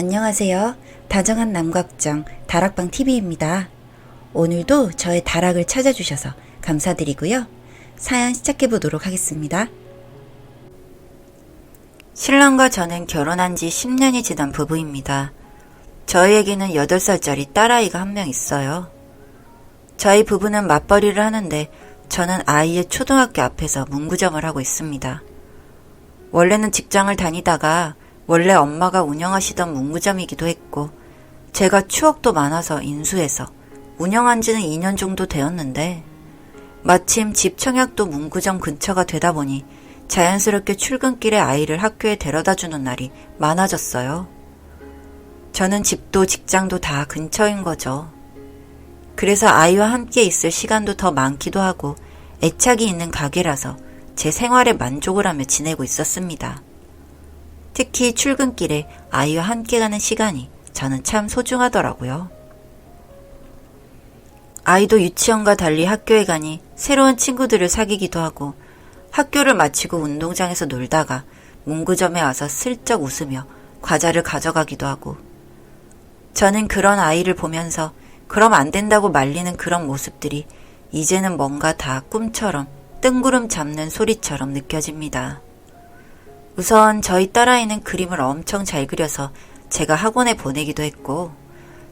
안녕하세요. 다정한 남각정 다락방TV입니다. 오늘도 저의 다락을 찾아주셔서 감사드리고요. 사연 시작해보도록 하겠습니다. 신랑과 저는 결혼한 지 10년이 지난 부부입니다. 저희에게는 8살짜리 딸아이가 한 명 있어요. 저희 부부는 맞벌이를 하는데 저는 아이의 초등학교 앞에서 문구점을 하고 있습니다. 원래는 직장을 다니다가 원래 엄마가 운영하시던 문구점이기도 했고 제가 추억도 많아서 인수해서 운영한 지는 2년 정도 되었는데 마침 집 청약도 문구점 근처가 되다 보니 자연스럽게 출근길에 아이를 학교에 데려다주는 날이 많아졌어요. 저는 집도 직장도 다 근처인 거죠. 그래서 아이와 함께 있을 시간도 더 많기도 하고 애착이 있는 가게라서 제 생활에 만족을 하며 지내고 있었습니다. 특히 출근길에 아이와 함께 가는 시간이 저는 참 소중하더라고요. 아이도 유치원과 달리 학교에 가니 새로운 친구들을 사귀기도 하고 학교를 마치고 운동장에서 놀다가 문구점에 와서 슬쩍 웃으며 과자를 가져가기도 하고 저는 그런 아이를 보면서 그럼 안 된다고 말리는 그런 모습들이 이제는 뭔가 다 꿈처럼 뜬구름 잡는 소리처럼 느껴집니다. 우선 저희 딸아이는 그림을 엄청 잘 그려서 제가 학원에 보내기도 했고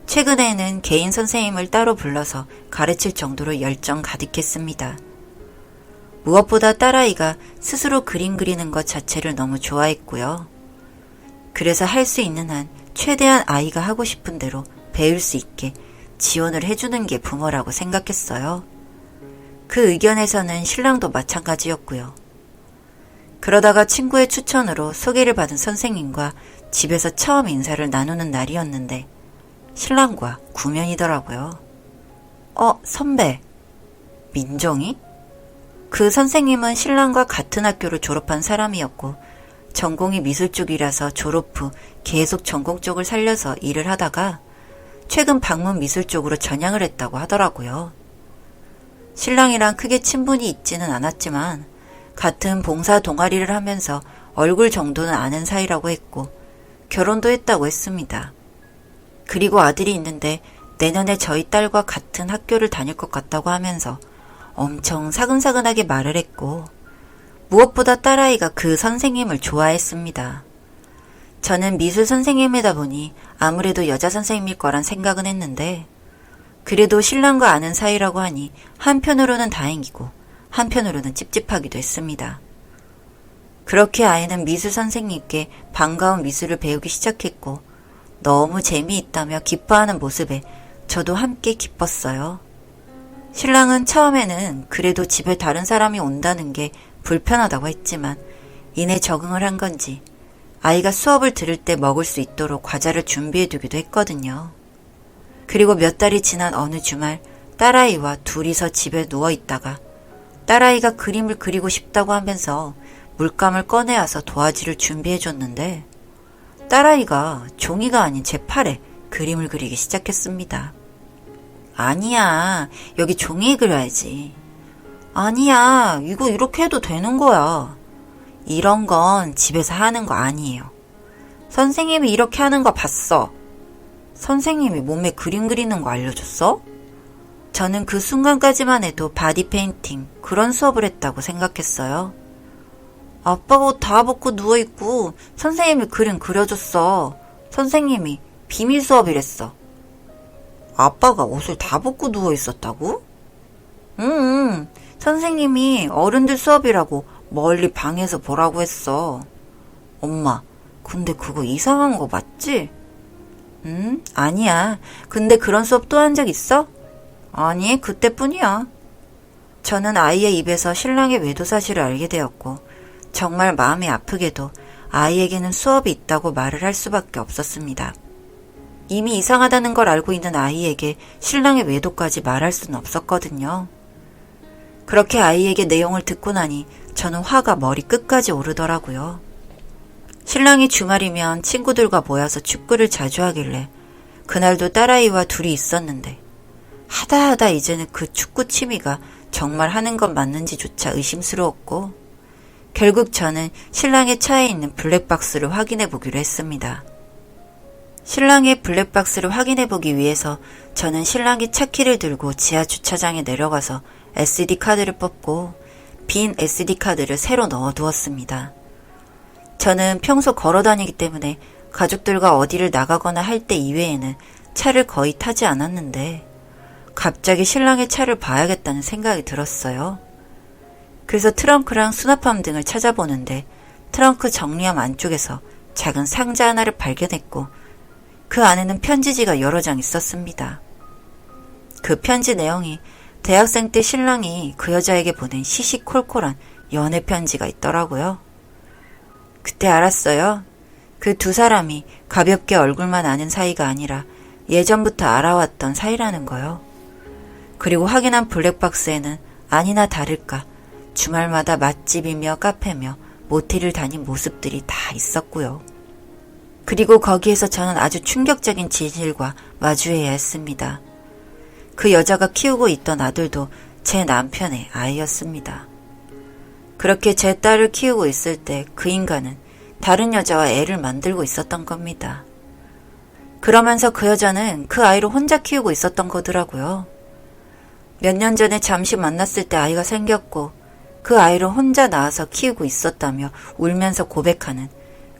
최근에는 개인 선생님을 따로 불러서 가르칠 정도로 열정 가득했습니다. 무엇보다 딸아이가 스스로 그림 그리는 것 자체를 너무 좋아했고요. 그래서 할 수 있는 한 최대한 아이가 하고 싶은 대로 배울 수 있게 지원을 해주는 게 부모라고 생각했어요. 그 의견에서는 신랑도 마찬가지였고요. 그러다가 친구의 추천으로 소개를 받은 선생님과 집에서 처음 인사를 나누는 날이었는데 신랑과 구면이더라고요. 선배. 민정이? 그 선생님은 신랑과 같은 학교를 졸업한 사람이었고 전공이 미술 쪽이라서 졸업 후 계속 전공 쪽을 살려서 일을 하다가 최근 방문 미술 쪽으로 전향을 했다고 하더라고요. 신랑이랑 크게 친분이 있지는 않았지만 같은 봉사 동아리를 하면서 얼굴 정도는 아는 사이라고 했고 결혼도 했다고 했습니다. 그리고 아들이 있는데 내년에 저희 딸과 같은 학교를 다닐 것 같다고 하면서 엄청 사근사근하게 말을 했고 무엇보다 딸아이가 그 선생님을 좋아했습니다. 저는 미술 선생님이다 보니 아무래도 여자 선생님일 거란 생각은 했는데 그래도 신랑과 아는 사이라고 하니 한편으로는 다행이고 한편으로는 찝찝하기도 했습니다. 그렇게 아이는 미술 선생님께 반가운 미술을 배우기 시작했고 너무 재미있다며 기뻐하는 모습에 저도 함께 기뻤어요. 신랑은 처음에는 그래도 집에 다른 사람이 온다는 게 불편하다고 했지만 이내 적응을 한 건지 아이가 수업을 들을 때 먹을 수 있도록 과자를 준비해 두기도 했거든요. 그리고 몇 달이 지난 어느 주말 딸아이와 둘이서 집에 누워 있다가 딸아이가 그림을 그리고 싶다고 하면서 물감을 꺼내와서 도화지를 준비해 줬는데 딸아이가 종이가 아닌 제 팔에 그림을 그리기 시작했습니다. 아니야, 여기 종이에 그려야지. 아니야, 이거 이렇게 해도 되는 거야. 이런 건 집에서 하는 거 아니에요. 선생님이 이렇게 하는 거 봤어. 선생님이 몸에 그림 그리는 거 알려줬어? 저는 그 순간까지만 해도 바디 페인팅 그런 수업을 했다고 생각했어요. 아빠가 옷 다 벗고 누워있고 선생님이 그림 그려줬어. 선생님이 비밀 수업이랬어. 아빠가 옷을 다 벗고 누워있었다고? 응, 선생님이 어른들 수업이라고 멀리 방에서 보라고 했어. 엄마, 근데 그거 이상한 거 맞지? 아니야. 근데 그런 수업 또 한 적 있어? 아니, 그때뿐이야. 저는 아이의 입에서 신랑의 외도 사실을 알게 되었고 정말 마음이 아프게도 아이에게는 수업이 있다고 말을 할 수밖에 없었습니다. 이미 이상하다는 걸 알고 있는 아이에게 신랑의 외도까지 말할 수는 없었거든요. 그렇게 아이에게 내용을 듣고 나니 저는 화가 머리 끝까지 오르더라고요. 신랑이 주말이면 친구들과 모여서 축구를 자주 하길래 그날도 딸아이와 둘이 있었는데 하다 이제는 그 축구 취미가 정말 하는 건 맞는지조차 의심스러웠고 결국 저는 신랑의 차에 있는 블랙박스를 확인해 보기로 했습니다. 신랑의 블랙박스를 확인해보기 위해서 저는 신랑이 차키를 들고 지하 주차장에 내려가서 SD카드를 뽑고 빈 SD카드를 새로 넣어두었습니다. 저는 평소 걸어다니기 때문에 가족들과 어디를 나가거나 할 때 이외에는 차를 거의 타지 않았는데 갑자기 신랑의 차를 봐야겠다는 생각이 들었어요. 그래서 트렁크랑 수납함 등을 찾아보는데 트렁크 정리함 안쪽에서 작은 상자 하나를 발견했고 그 안에는 편지지가 여러 장 있었습니다. 그 편지 내용이 대학생 때 신랑이 그 여자에게 보낸 시시콜콜한 연애 편지가 있더라고요. 그때 알았어요. 그 두 사람이 가볍게 얼굴만 아는 사이가 아니라 예전부터 알아왔던 사이라는 거요. 그리고 확인한 블랙박스에는 아니나 다를까 주말마다 맛집이며 카페며 모텔을 다닌 모습들이 다 있었고요. 그리고 거기에서 저는 아주 충격적인 진실과 마주해야 했습니다. 그 여자가 키우고 있던 아들도 제 남편의 아이였습니다. 그렇게 제 딸을 키우고 있을 때 그 인간은 다른 여자와 애를 만들고 있었던 겁니다. 그러면서 그 여자는 그 아이를 혼자 키우고 있었던 거더라고요. 몇 년 전에 잠시 만났을 때 아이가 생겼고 그 아이를 혼자 낳아서 키우고 있었다며 울면서 고백하는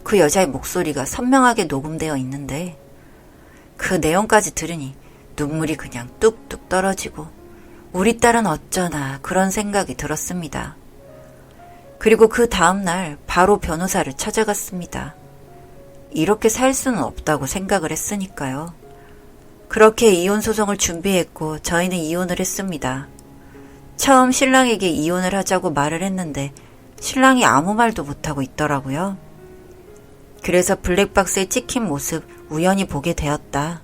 그 여자의 목소리가 선명하게 녹음되어 있는데 그 내용까지 들으니 눈물이 그냥 뚝뚝 떨어지고 우리 딸은 어쩌나 그런 생각이 들었습니다. 그리고 그 다음날 바로 변호사를 찾아갔습니다. 이렇게 살 수는 없다고 생각을 했으니까요. 그렇게 이혼 소송을 준비했고 저희는 이혼을 했습니다. 처음 신랑에게 이혼을 하자고 말을 했는데 신랑이 아무 말도 못하고 있더라고요. 그래서 블랙박스에 찍힌 모습 우연히 보게 되었다.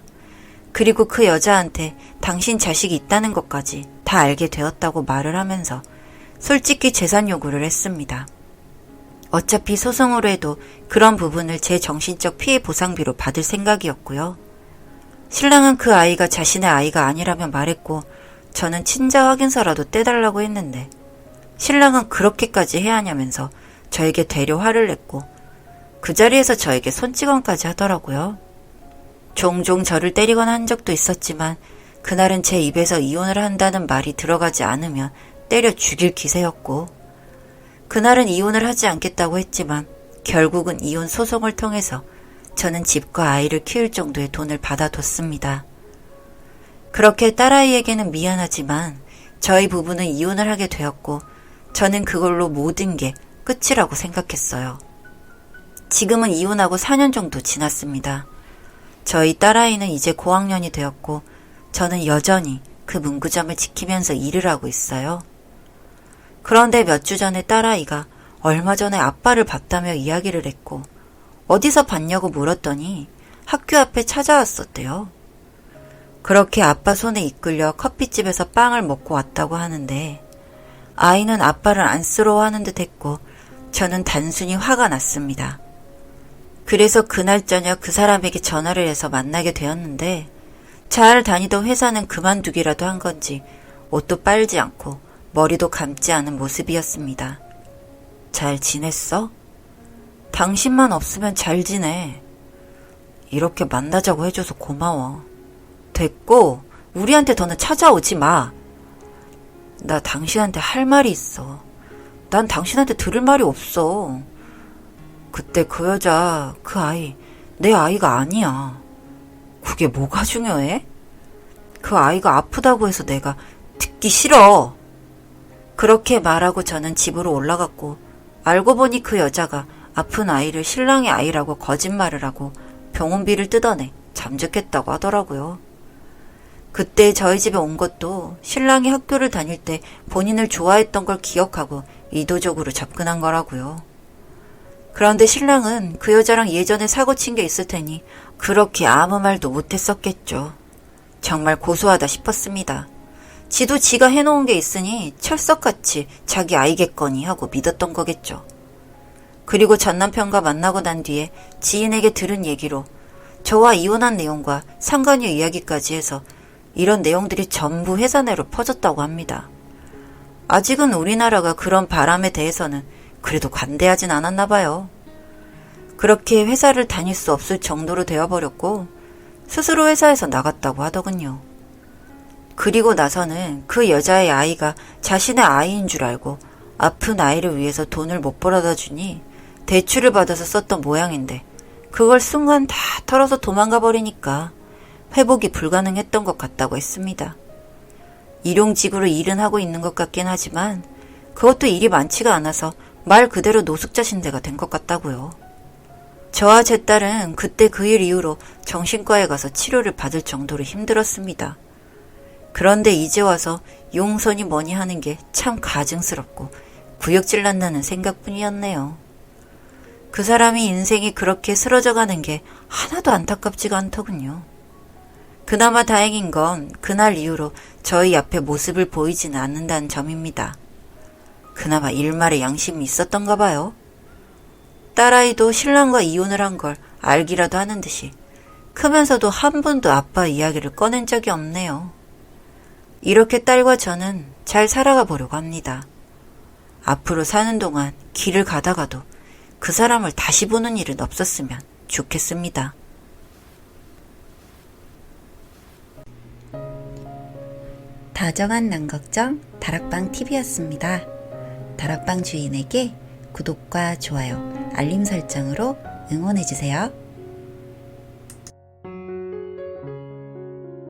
그리고 그 여자한테 당신 자식이 있다는 것까지 다 알게 되었다고 말을 하면서 솔직히 재산 요구를 했습니다. 어차피 소송으로 해도 그런 부분을 제 정신적 피해 보상비로 받을 생각이었고요. 신랑은 그 아이가 자신의 아이가 아니라며 말했고 저는 친자 확인서라도 떼달라고 했는데 신랑은 그렇게까지 해야 하냐면서 저에게 되려 화를 냈고 그 자리에서 저에게 손찌검까지 하더라고요. 종종 저를 때리거나 한 적도 있었지만 그날은 제 입에서 이혼을 한다는 말이 들어가지 않으면 때려 죽일 기세였고 그날은 이혼을 하지 않겠다고 했지만 결국은 이혼 소송을 통해서 저는 집과 아이를 키울 정도의 돈을 받아뒀습니다. 그렇게 딸아이에게는 미안하지만 저희 부부는 이혼을 하게 되었고 저는 그걸로 모든 게 끝이라고 생각했어요. 지금은 이혼하고 4년 정도 지났습니다. 저희 딸아이는 이제 고학년이 되었고 저는 여전히 그 문구점을 지키면서 일을 하고 있어요. 그런데 몇 주 전에 딸아이가 얼마 전에 아빠를 봤다며 이야기를 했고 어디서 봤냐고 물었더니 학교 앞에 찾아왔었대요. 그렇게 아빠 손에 이끌려 커피집에서 빵을 먹고 왔다고 하는데 아이는 아빠를 안쓰러워하는 듯 했고 저는 단순히 화가 났습니다. 그래서 그날 저녁 그 사람에게 전화를 해서 만나게 되었는데 잘 다니던 회사는 그만두기라도 한 건지 옷도 빨지 않고 머리도 감지 않은 모습이었습니다. 잘 지냈어? 당신만 없으면 잘 지내. 이렇게 만나자고 해줘서 고마워. 됐고 우리한테 더는 찾아오지 마. 나 당신한테 할 말이 있어. 난 당신한테 들을 말이 없어. 그때 그 여자, 그 아이, 내 아이가 아니야. 그게 뭐가 중요해? 그 아이가 아프다고 해서 내가 듣기 싫어. 그렇게 말하고 저는 집으로 올라갔고 알고 보니 그 여자가 아픈 아이를 신랑의 아이라고 거짓말을 하고 병원비를 뜯어내 잠적했다고 하더라고요. 그때 저희 집에 온 것도 신랑이 학교를 다닐 때 본인을 좋아했던 걸 기억하고 의도적으로 접근한 거라고요. 그런데 신랑은 그 여자랑 예전에 사고 친 게 있을 테니 그렇게 아무 말도 못했었겠죠. 정말 고소하다 싶었습니다. 지도 지가 해놓은 게 있으니 철석같이 자기 아이겠거니 하고 믿었던 거겠죠. 그리고 전 남편과 만나고 난 뒤에 지인에게 들은 얘기로 저와 이혼한 내용과 상간녀 이야기까지 해서 이런 내용들이 전부 회사 내로 퍼졌다고 합니다. 아직은 우리나라가 그런 바람에 대해서는 그래도 관대하진 않았나 봐요. 그렇게 회사를 다닐 수 없을 정도로 되어버렸고 스스로 회사에서 나갔다고 하더군요. 그리고 나서는 그 여자의 아이가 자신의 아이인 줄 알고 아픈 아이를 위해서 돈을 못 벌어다 주니 대출을 받아서 썼던 모양인데 그걸 순간 다 털어서 도망가 버리니까 회복이 불가능했던 것 같다고 했습니다. 일용직으로 일은 하고 있는 것 같긴 하지만 그것도 일이 많지가 않아서 말 그대로 노숙자 신세가 된 것 같다고요. 저와 제 딸은 그때 그 일 이후로 정신과에 가서 치료를 받을 정도로 힘들었습니다. 그런데 이제 와서 용선이 뭐니 하는 게 참 가증스럽고 구역질 난다는 생각뿐이었네요. 그 사람이 인생이 그렇게 쓰러져 가는 게 하나도 안타깝지가 않더군요. 그나마 다행인 건 그날 이후로 저희 앞에 모습을 보이지는 않는다는 점입니다. 그나마 일말의 양심이 있었던가 봐요. 딸아이도 신랑과 이혼을 한 걸 알기라도 하는 듯이 크면서도 한 번도 아빠 이야기를 꺼낸 적이 없네요. 이렇게 딸과 저는 잘 살아가 보려고 합니다. 앞으로 사는 동안 길을 가다가도 그 사람을 다시 보는 일은 없었으면 좋겠습니다. 다정한 남걱정 다락방TV였습니다. 다락방 주인에게 구독과 좋아요, 알림 설정으로 응원해주세요.